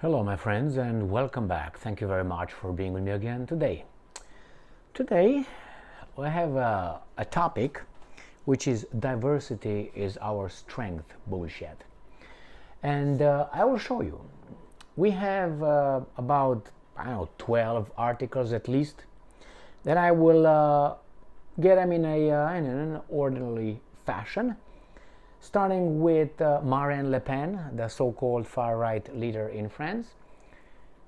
Hello my friends and welcome back. Thank you very much for being with me again today. Today we have a topic which is diversity is our strength bullshit. And I will show you. We have about, 12 articles at least that I will get them in an orderly fashion. Starting with Marine Le Pen, the so-called far-right leader in France,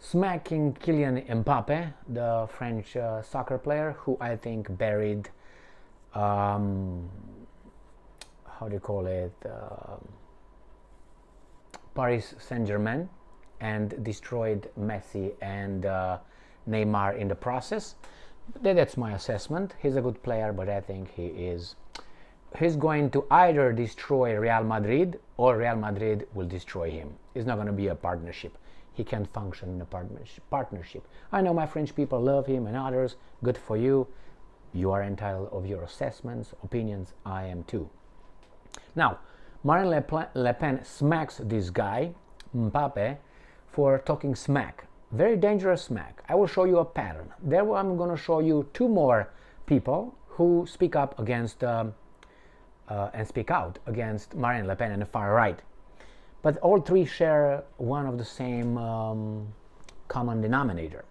smacking Kylian Mbappé, the French soccer player, who I think buried, how do you call it, Paris Saint-Germain, and destroyed Messi and Neymar in the process. That's my assessment. He's a good player, but I think he's going to either destroy Real Madrid or Real Madrid will destroy him. It's not going to be a partnership. He can't function in a partnership. I know my French people love him and others. Good for you. You are entitled of your assessments, opinions. I am too. Now, Marine Le Pen smacks this guy, Mbappé, for talking smack. Very dangerous smack. I will show you a pattern. There I'm going to show you two more people who speak up against and speak out against Marine Le Pen and the far right. But all three share one of the same common denominator.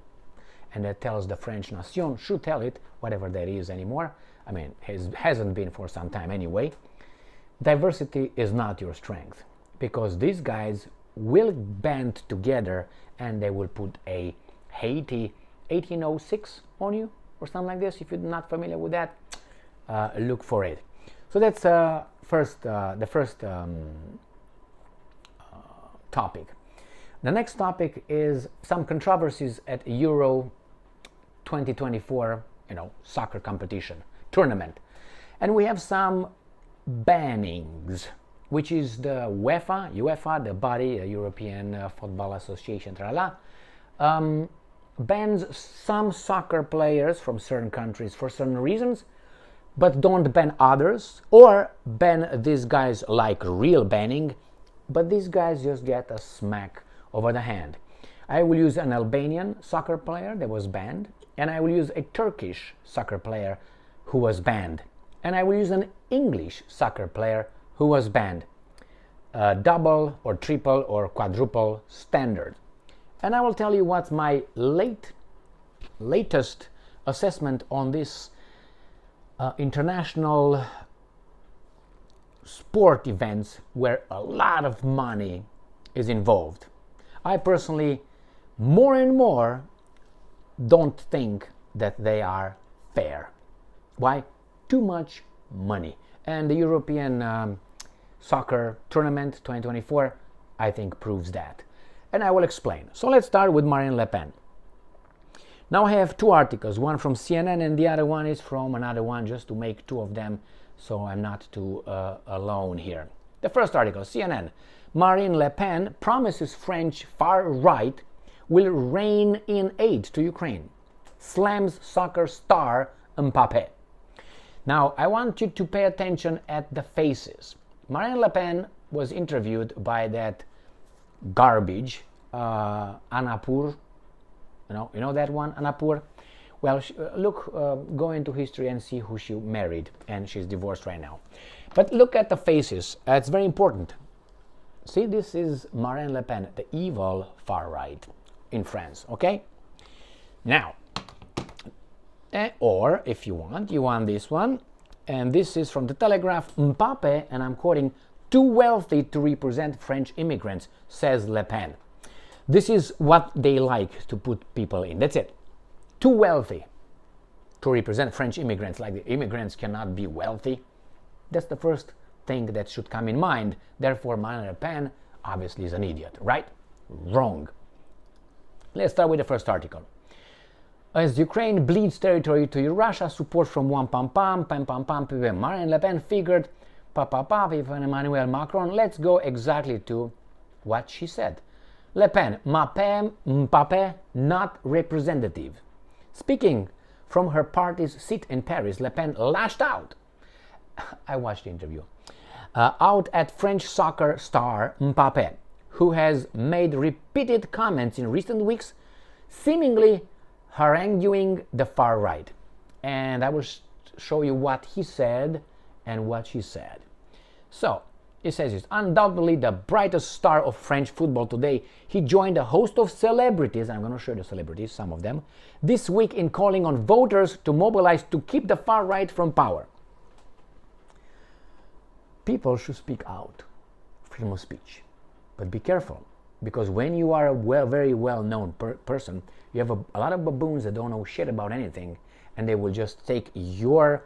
And that tells the French nation, should tell it, whatever that is anymore. I mean, hasn't been for some time anyway. Diversity is not your strength. Because these guys will band together and they will put a Haiti 1806 on you or something like this. If you're not familiar with that, look for it. So that's the first topic. The next topic is some controversies at Euro 2024, soccer competition, tournament. And we have some bannings, which is the UEFA, the body, the European Football Association, bans some soccer players from certain countries for certain reasons, but don't ban others, or ban these guys like real banning, but these guys just get a smack over the hand. I will use an Albanian soccer player that was banned, and I will use a Turkish soccer player who was banned, and I will use an English soccer player who was banned. Double or triple or quadruple standard. And I will tell you what's my latest assessment on this international sport events where a lot of money is involved. I personally, more and more, don't think that they are fair. Why? Too much money. And the European Soccer Tournament 2024, I think, proves that. And I will explain. So let's start with Marine Le Pen. Now I have two articles, one from CNN and the other one is from another one, just to make two of them so I'm not too alone here. The first article, CNN. Marine Le Pen promises French far right will rein in aid to Ukraine. Slams soccer star Mbappé. Now I want you to pay attention at the faces. Marine Le Pen was interviewed by that garbage, Anapur. You know that one, Anapur? Well, go into history and see who she married, and she's divorced right now. But look at the faces. It's very important. See, this is Marine Le Pen, the evil far right in France, okay? Now, or if you want this one, and this is from the Telegraph, Mbappé, and I'm quoting, too wealthy to represent French immigrants, says Le Pen. This is what they like to put people in. That's it. Too wealthy to represent French immigrants. Like the immigrants cannot be wealthy. That's the first thing that should come in mind. Therefore, Marine Le Pen obviously is an idiot, right? Wrong. Let's start with the first article. As Ukraine bleeds territory to Russia, support from one pam pam, pam pam pam, Marine Le Pen figured, pa pa pa, with Emmanuel Macron. Let's go exactly to what she said. Le Pen, Mbappé, not representative. Speaking from her party's seat in Paris, Le Pen lashed out. I watched the interview. Out at French soccer star Mbappé, who has made repeated comments in recent weeks, seemingly haranguing the far right. And I will show you what he said and what she said. So, it says it's undoubtedly the brightest star of French football today. He joined a host of celebrities, I'm going to show you the celebrities, some of them, this week in calling on voters to mobilize to keep the far right from power. People should speak out, freedom of speech. But be careful, because when you are a very well-known person, you have a lot of baboons that don't know shit about anything, and they will just take your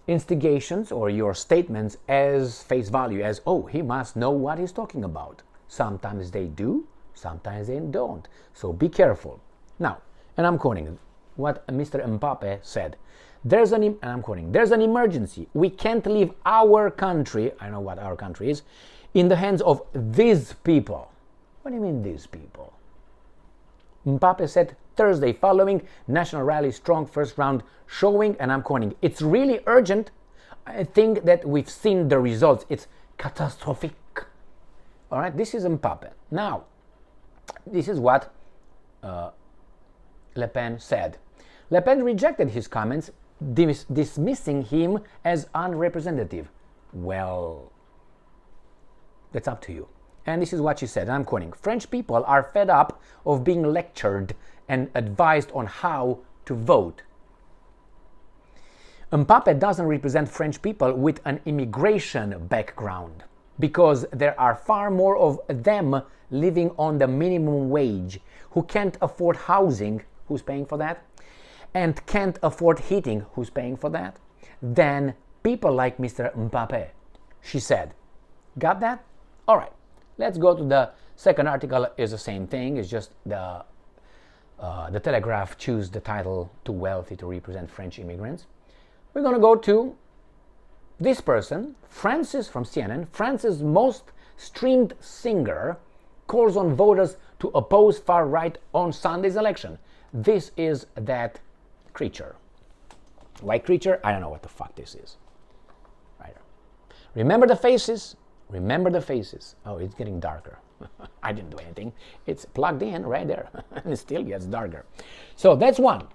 instigations or your statements as face value, as, oh, he must know what he's talking about. Sometimes they do, sometimes they don't. So be careful. Now, and I'm quoting what Mr. Mbappé said. And I'm quoting, there's an emergency. We can't leave our country, I know what our country is, in the hands of these people. What do you mean, these people? Mbappé said Thursday following National Rally's strong first round showing, and I'm quoting, it's really urgent. I think that we've seen the results. It's catastrophic. All right, this is Mbappé. Now, this is what Le Pen said. Le Pen rejected his comments, dismissing him as unrepresentative. Well, that's up to you. And this is what she said, and I'm quoting, French people are fed up of being lectured and advised on how to vote. Mbappé doesn't represent French people with an immigration background, because there are far more of them living on the minimum wage, who can't afford housing, who's paying for that, and can't afford heating, who's paying for that, than people like Mr. Mbappé, she said. Got that? All right. Let's go to the second article. Is the same thing. It's just the Telegraph choose the title "Too Wealthy to Represent French Immigrants." We're going to go to this person, Francis from CNN. France's most streamed singer calls on voters to oppose far right on Sunday's election. This is that creature. White creature? I don't know what the fuck this is. Right. Remember the faces? Remember the faces. Oh, it's getting darker. I didn't do anything. It's plugged in right there. And it still gets darker. So that's one.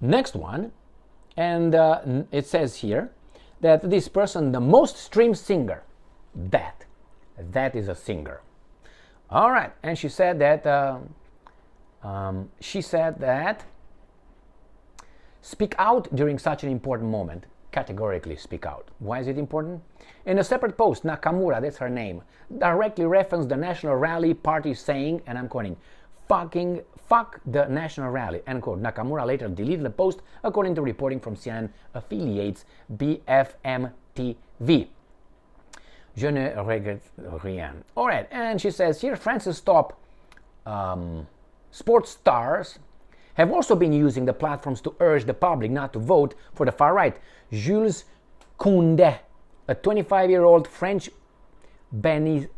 Next one. And it says here that this person, the most streamed singer, that is a singer. All right. And she said that, speak out during such an important moment. Categorically speak out. Why is it important? In a separate post, Nakamura, that's her name, directly referenced the National Rally Party saying, and I'm quoting, fuck the National Rally, end quote. Nakamura later deleted the post, according to reporting from CNN affiliates BFM TV. Je ne regrette rien. All right, and she says here, France's top sports stars have also been using the platforms to urge the public not to vote for the far right. Jules Koundé, a 25-year-old French Beninese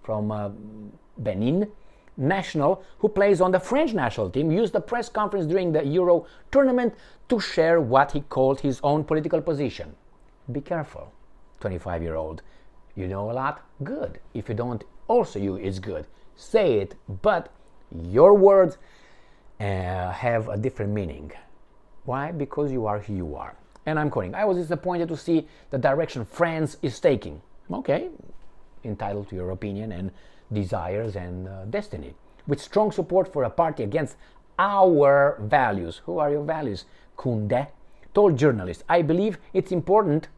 from Benin national who plays on the French national team, used a press conference during the Euro tournament to share what he called his own political position. Be careful, 25-year-old. You know a lot? Good. If you don't, also you, it's good. Say it, but your words have a different meaning. Why? Because you are who you are. And I'm quoting, I was disappointed to see the direction France is taking. Okay, entitled to your opinion and desires and destiny. With strong support for a party against our values. Who are your values? Koundé told journalists, I believe it's important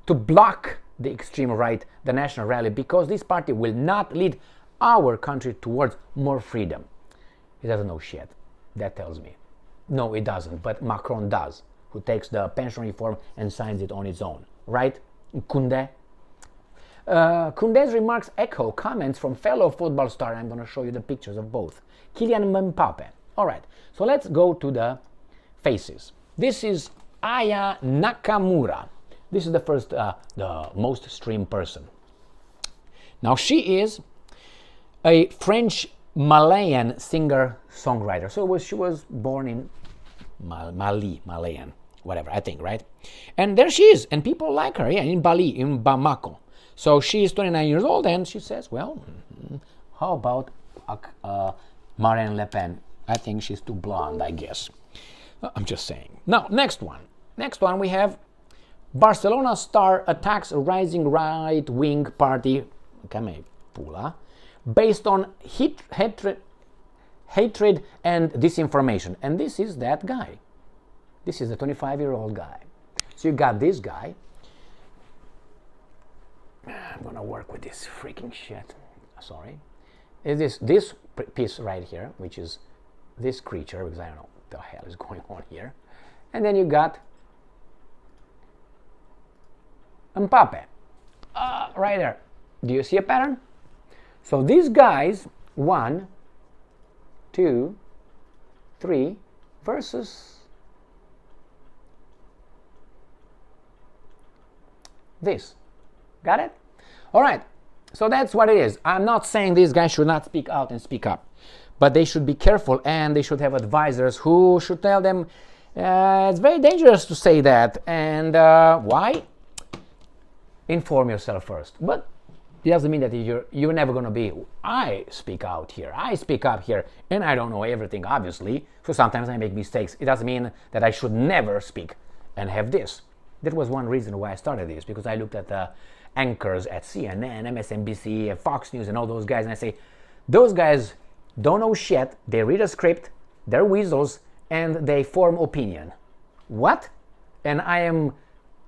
to block the extreme right, the National Rally, because this party will not lead our country towards more freedom. He doesn't know shit. That tells me. No, it doesn't, but Macron does, who takes the pension reform and signs it on its own. Right? Koundé? Koundé's remarks echo comments from fellow football star. I'm going to show you the pictures of both. Kylian Mbappé. All right, so let's go to the faces. This is Aya Nakamura. This is the first, the most streamed person. Now she is a French Malayan singer-songwriter. So she was born in Malayan, whatever, I think, right? And there she is, and people like her, yeah, in Bali, in Bamako. So she is 29 years old, and she says, well, how about Marine Le Pen? I think she's too blonde, I guess. I'm just saying. Now, next one. Next one, we have Barcelona star attacks a rising right-wing party, based on hatred and disinformation. And this is that guy. This is a 25-year-old guy. So you got this guy. I'm going to work with this freaking shit. Sorry. Is this piece right here, which is this creature, because I don't know what the hell is going on here. And then you got Mbappé. Right there. Do you see a pattern? So these guys, 1, 2, 3, versus this. Got it? All right. So that's what it is. I'm not saying these guys should not speak out and speak up, but they should be careful, and they should have advisors who should tell them it's very dangerous to say that. And why? Inform yourself first. But it doesn't mean that you're never going to be, I speak out here, I speak up here, and I don't know everything, obviously. So sometimes I make mistakes. It doesn't mean that I should never speak and have this. That was one reason why I started this, because I looked at the anchors at CNN, MSNBC, Fox News, and all those guys, and I say, those guys don't know shit. They read a script, they're weasels, and they form opinion. What? And I am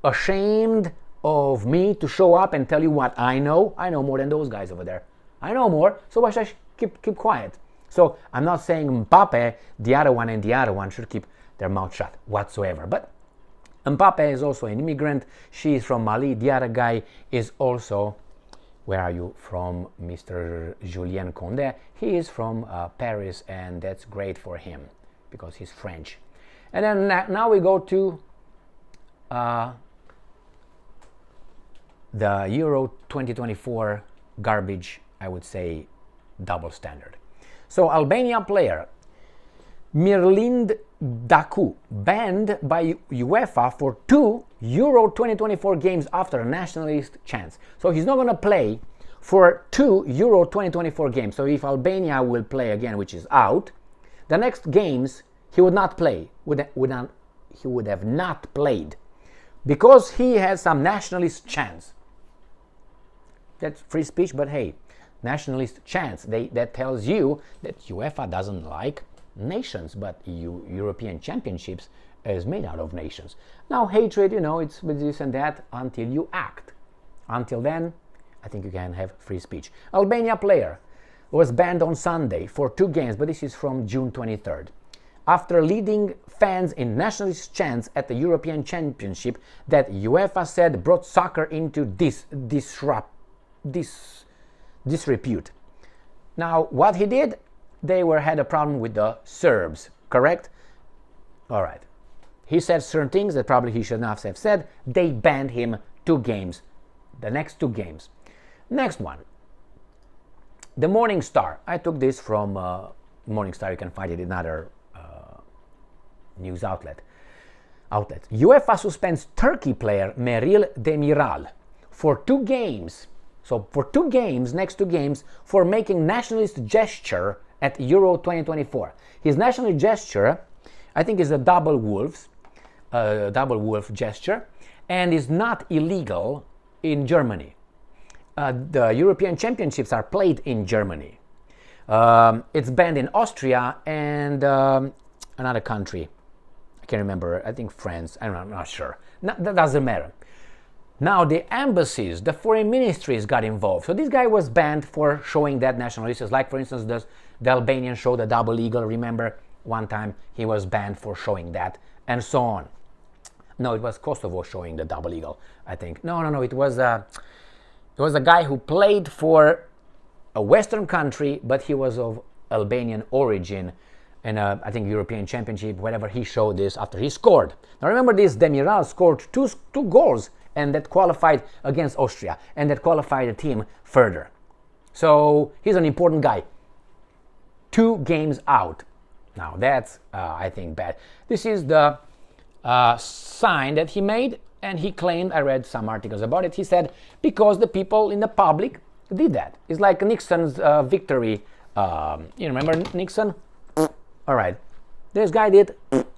ashamed of me to show up and tell you what I know. I know more than those guys over there. I know more, so why should I keep quiet? So I'm not saying Mbappé, the other one, and the other one should keep their mouth shut whatsoever. But Mbappé is also an immigrant. She is from Mali. The other guy is also, where are you from, Mr. Julien Condé? He is from Paris, and that's great for him because he's French. And then now we go to the Euro 2024 garbage, I would say, double standard. So Albania player Mirlind Daku banned by UEFA for 2 Euro 2024 games after a nationalist chance. So he's not going to play for 2 Euro 2024 games. So if Albania will play again, which is out, the next games he would not play. He would have not played because he has some nationalist chance. That's free speech, but hey, nationalist chance. That tells you that UEFA doesn't like nations, but European Championships is made out of nations. Now, hatred, it's with this and that until you act. Until then, I think you can have free speech. Albania player was banned on Sunday for 2 games, but this is from June 23rd. After leading fans in nationalist chants at the European Championship that UEFA said brought soccer into disrepute. Now, what he did, they had a problem with the Serbs, correct? All right. He said certain things that probably he should not have said. They banned him 2 games, the next 2 games. Next one. The Morning Star. I took this from Morning Star. You can find it in other news outlet. UEFA suspends Turkey player Meril Demiral for 2 games. So for 2 games, next 2 games, for making nationalist gesture at Euro 2024. His nationalist gesture, I think, is a double wolf gesture, and is not illegal in Germany. The European Championships are played in Germany. It's banned in Austria and another country. I can't remember. I think France. I'm not sure. That doesn't matter. Now the embassies, the foreign ministries got involved. So this guy was banned for showing that nationalists. Like, for instance, the Albanian show the double eagle. Remember, one time he was banned for showing that, and so on. No, it was Kosovo showing the double eagle, I think. No. It was a guy who played for a Western country, but he was of Albanian origin. And I think European Championship, whatever, he showed this after he scored. Now remember, this Demiral scored two goals, and that qualified against Austria, and that qualified the team further. So he's an important guy. 2 games out. Now that's, I think, bad. This is the sign that he made, And he claimed, I read some articles about it, he said, because the people in the public did that. It's like Nixon's victory. You remember Nixon? All right. This guy did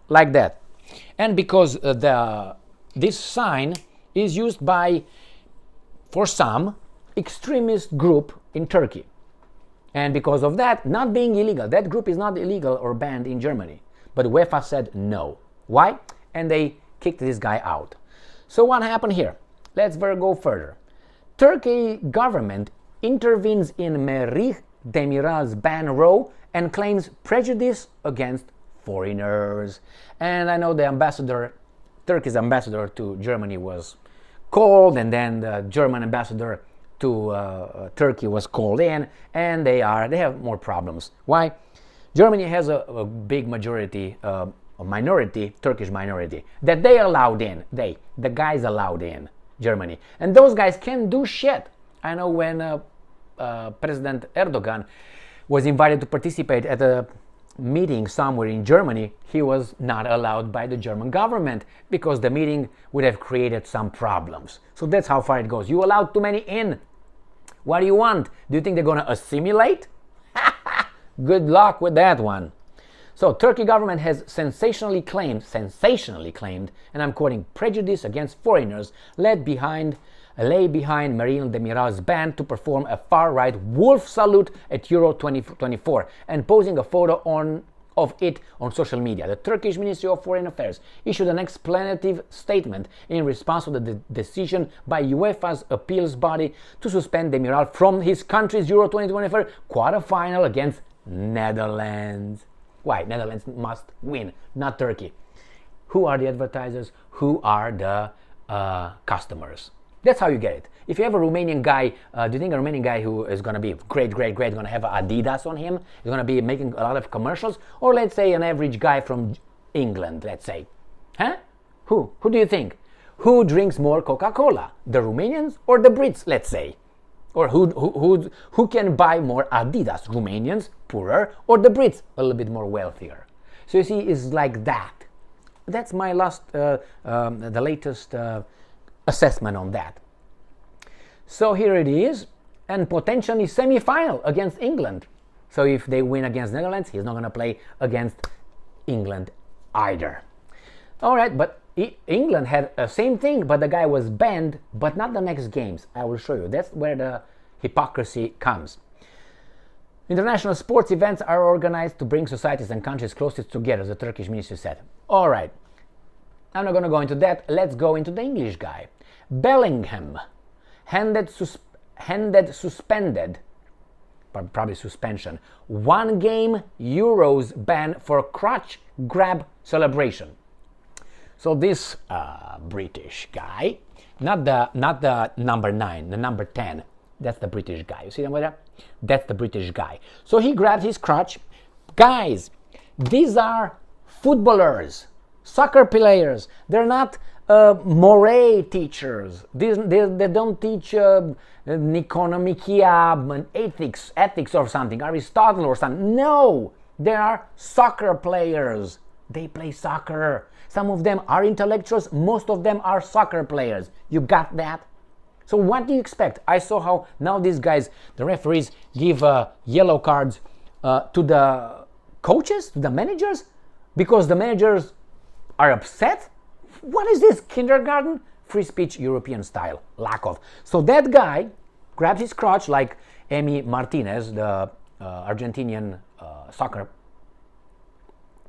like that. And because this sign is used by, for some, extremist group in Turkey. And because of that, not being illegal, that group is not illegal or banned in Germany. But UEFA said no. Why? And they kicked this guy out. So what happened here? Let's go further. Turkey government intervenes in Merih Demiral's ban row and claims prejudice against foreigners. And I know the ambassador, Turkey's ambassador to Germany was called, and then the German ambassador to Turkey was called in, and they have more problems. Why? Germany has a big majority, a minority, Turkish minority, that they allowed in, the guys allowed in Germany. And those guys can do shit. I know when President Erdogan was invited to participate at a meeting somewhere in Germany, he was not allowed by the German government because the meeting would have created some problems. So that's how far it goes. You allowed too many in. What do you want? Do you think they're going to assimilate? Good luck with that one. So Turkey government has sensationally claimed, and I'm quoting, prejudice against foreigners lay behind Merih Demiral's ban to perform a far-right wolf salute at Euro 2024 and posing a photo of it on social media. The Turkish Ministry of Foreign Affairs issued an explanatory statement in response to the decision by UEFA's appeals body to suspend Demiral from his country's Euro 2024 quarterfinal against Netherlands. Why? Netherlands must win, not Turkey. Who are the advertisers? Who are the customers? That's how you get it. If you have a Romanian guy, do you think a Romanian guy who is going to be great, going to have Adidas on him, is going to be making a lot of commercials? Or let's say an average guy from England, let's say. Huh? Who do you think? Who drinks more Coca-Cola? The Romanians or the Brits, let's say? Or who can buy more Adidas? Romanians, poorer, or the Brits, a little bit more wealthier? So you see, it's like that. That's my the latest assessment on that. So here it is, and potentially semi-final against England. So if they win against Netherlands, he's not going to play against England either. All right, but England had the same thing, but the guy was banned, but not the next games. I will show you. That's where the hypocrisy comes. International sports events are organized to bring societies and countries closer together, the Turkish ministry said. All right, I'm not going to go into that. Let's go into the English guy. Bellingham handed suspended, probably suspension, 1 game Euros ban for crotch grab celebration. So this British guy, not the number 9, the number 10, that's the British guy. You see them with that? That's the British guy. So he grabbed his crotch. Guys, these are footballers, soccer players. They're not moray teachers. They don't teach economicia, ethics or something, Aristotle or something. No, they are soccer players. They play soccer. Some of them are intellectuals. Most of them are soccer players. You got that? So what do you expect? I saw how now these guys, the referees, give yellow cards to the coaches, to the managers, because the managers are upset. What is this, kindergarten? Free speech, European style, lack of. So that guy grabbed his crotch like Emi Martinez, the Argentinian soccer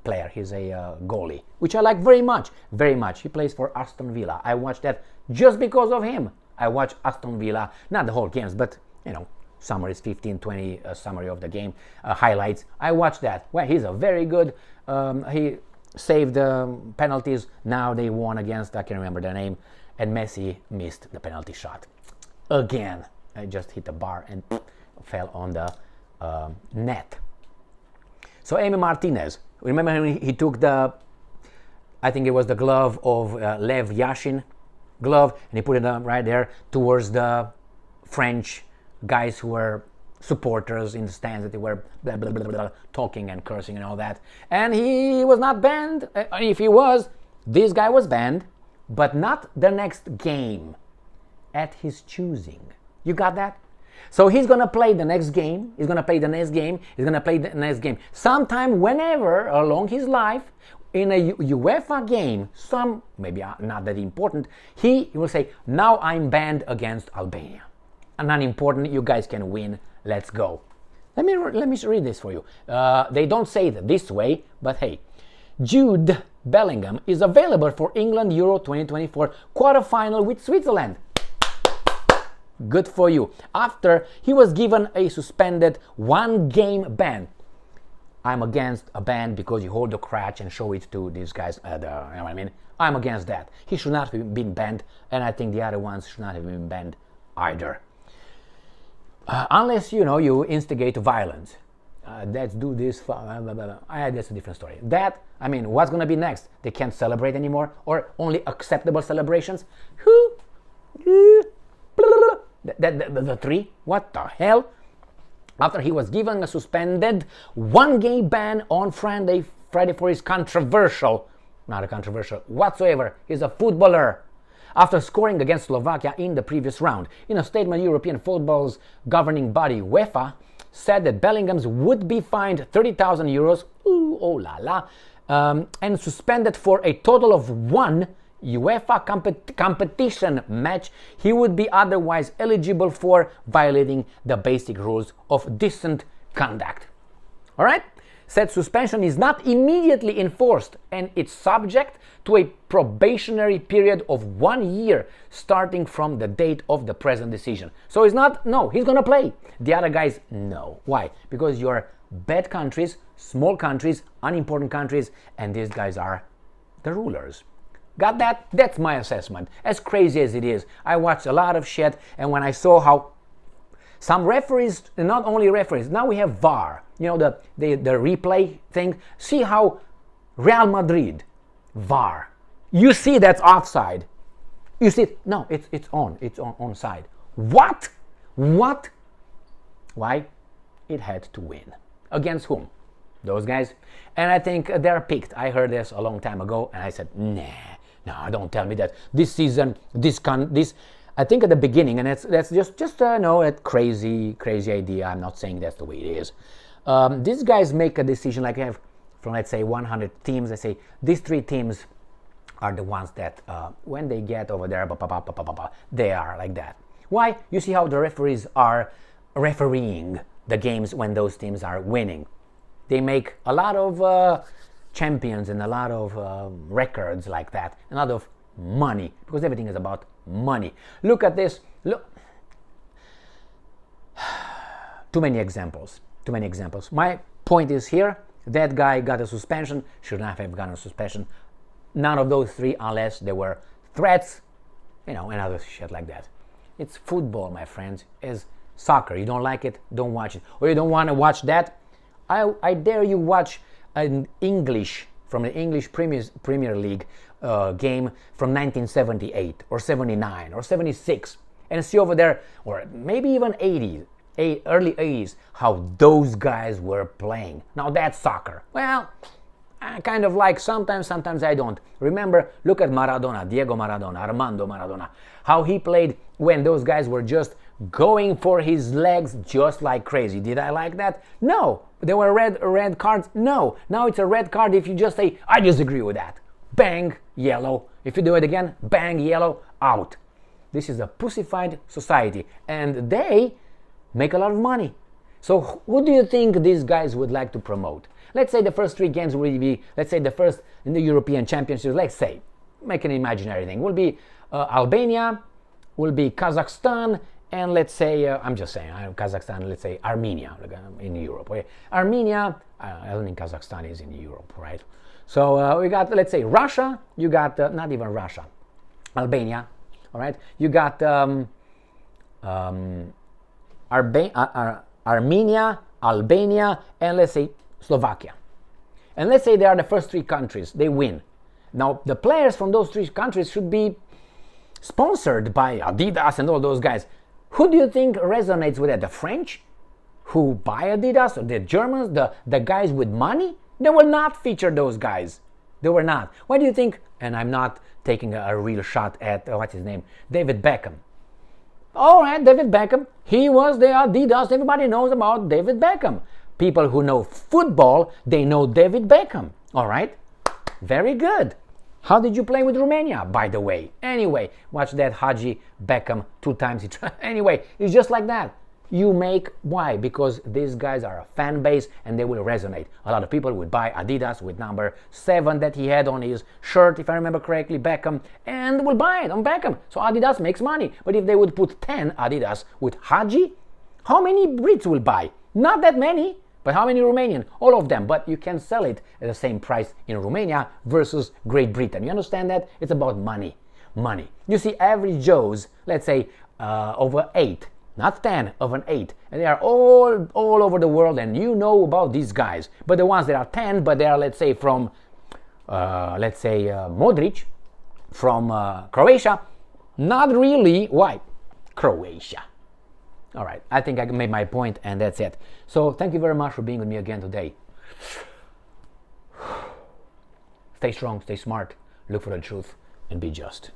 player. He's a goalie, which I like very much, very much. He plays for Aston Villa. I watched that just because of him. I watched Aston Villa, not the whole games, but, you know, summaries, 15, 20 summary of the game, highlights. I watched that. Well, he's a very good, he saved penalties. Now they won against, I can't remember the name, and Messi missed the penalty shot. Again, I just hit the bar and fell on the net. So Emi Martinez, remember when he took the, I think it was the glove of Lev Yashin glove, and he put it right there towards the French guys who were supporters in the stands, that they were blah, blah, blah, blah, talking and cursing and all that. And he was not banned. If he was, this guy was banned. but not the next game, at his choosing. You got that? So he's going to play the next game, he's going to play the next game, he's going to play the next game. Sometime, whenever along his life, in a UEFA game, some, maybe not that important, he will say, now I'm banned against Albania. And unimportant, you guys can win, let's go. Let me read this for you. They don't say it this way, but hey. Jude Bellingham is available for England Euro 2024 quarterfinal with Switzerland. Good for you. After he was given a suspended 1-game ban. I'm against a ban because you hold the crutch and show it to these guys. You know what I mean? I'm against that. He should not have been banned, and I think the other ones should not have been banned either. Unless, you instigate violence. Let's do this. That's a different story. What's going to be next? They can't celebrate anymore, or only acceptable celebrations? The three? What the hell? After he was given a suspended 1-game ban on Friday for his not controversial whatsoever, he's a footballer. After scoring against Slovakia in the previous round. In a statement, European football's governing body, UEFA, said that Bellingham's would be fined 30,000 euros, and suspended for a total of 1 UEFA competition match. He would be otherwise eligible for violating the basic rules of decent conduct. All right? Said suspension is not immediately enforced, and it's subject to a probationary period of 1 year starting from the date of the present decision. So he's gonna play. The other guys, no. Why? Because you're bad countries, small countries, unimportant countries, and these guys are the rulers. Got that? That's my assessment. As crazy as it is, I watched a lot of shit, and when I saw how some referees, not only referees, now we have VAR, the replay thing. See how Real Madrid, VAR, you see that's offside. You see, no, it's onside. What? Why? It had to win. Against whom? Those guys. And I think they're picked. I heard this a long time ago, and I said, no, don't tell me that. This season, I think at the beginning, and that's just a crazy idea. I'm not saying that's the way it is. These guys make a decision, like I have from, let's say, 100 teams. They say these 3 teams are the ones that when they get over there, they are like that. Why? You see how the referees are refereeing the games when those teams are winning. They make a lot of champions and a lot of records like that, a lot of money, because everything is about money. Look at this. Look. Too many examples. My point is here, that guy got a suspension, should not have gotten a suspension. None of those 3, unless there were threats, and other shit like that. It's football, my friends. It's soccer. You don't like it, don't watch it. Or you don't want to watch that, I dare you watch an English, from the English Premier League game from 1978 or 79 or 76, and see over there, or maybe even 80s, early 80s, how those guys were playing. Now that's soccer. Well, I kind of like sometimes I don't. Remember, look at Maradona, Diego Maradona, Armando Maradona, how he played when those guys were just going for his legs just like crazy. Did I like that? No. There were red cards? No. Now it's a red card if you just say, I disagree with that. Bang, yellow. If you do it again, bang, yellow, out. This is a pussified society, and they make a lot of money. So who do you think these guys would like to promote? Let's say the first 3 games will be, let's say the first in the European Championships, let's say, make an imaginary thing, will be Albania, will be Kazakhstan, and let's say, I'm just saying, Kazakhstan, let's say Armenia in Europe. Okay? Armenia, I don't think Kazakhstan is in Europe, right? So we got, let's say, Russia, you got, not even Russia, Albania, all right? You got Armenia, Albania, and let's say Slovakia. And let's say they are the first 3 countries, they win. Now, the players from those 3 countries should be sponsored by Adidas and all those guys. Who do you think resonates with that? The French, who buy Adidas, or the Germans, the guys with money? They will not feature those guys. They were not. Why do you think? And I'm not taking a real shot at, what's his name? David Beckham. All right, David Beckham. He was the Adidas. Everybody knows about David Beckham. People who know football, they know David Beckham. All right? Very good. How did you play with Romania, by the way? Anyway, watch that Haji Beckham 2 times. Anyway, it's just like that. You make, why? Because these guys are a fan base and they will resonate. A lot of people would buy Adidas with number 7 that he had on his shirt, if I remember correctly, Beckham, and will buy it on Beckham. So Adidas makes money. But if they would put 10 Adidas with Haji, how many Brits will buy? Not that many. But how many Romanian? All of them. But you can sell it at the same price in Romania versus Great Britain. You understand that? It's about money. Money. You see, average Joes, let's say over 8, not 10, of an 8. And they are all over the world, and you know about these guys. But the ones that are 10, but they are, let's say, from, Modric, from Croatia, not really. Why? Croatia. All right, I think I made my point, and that's it. So thank you very much for being with me again today. Stay strong, stay smart, look for the truth, and be just.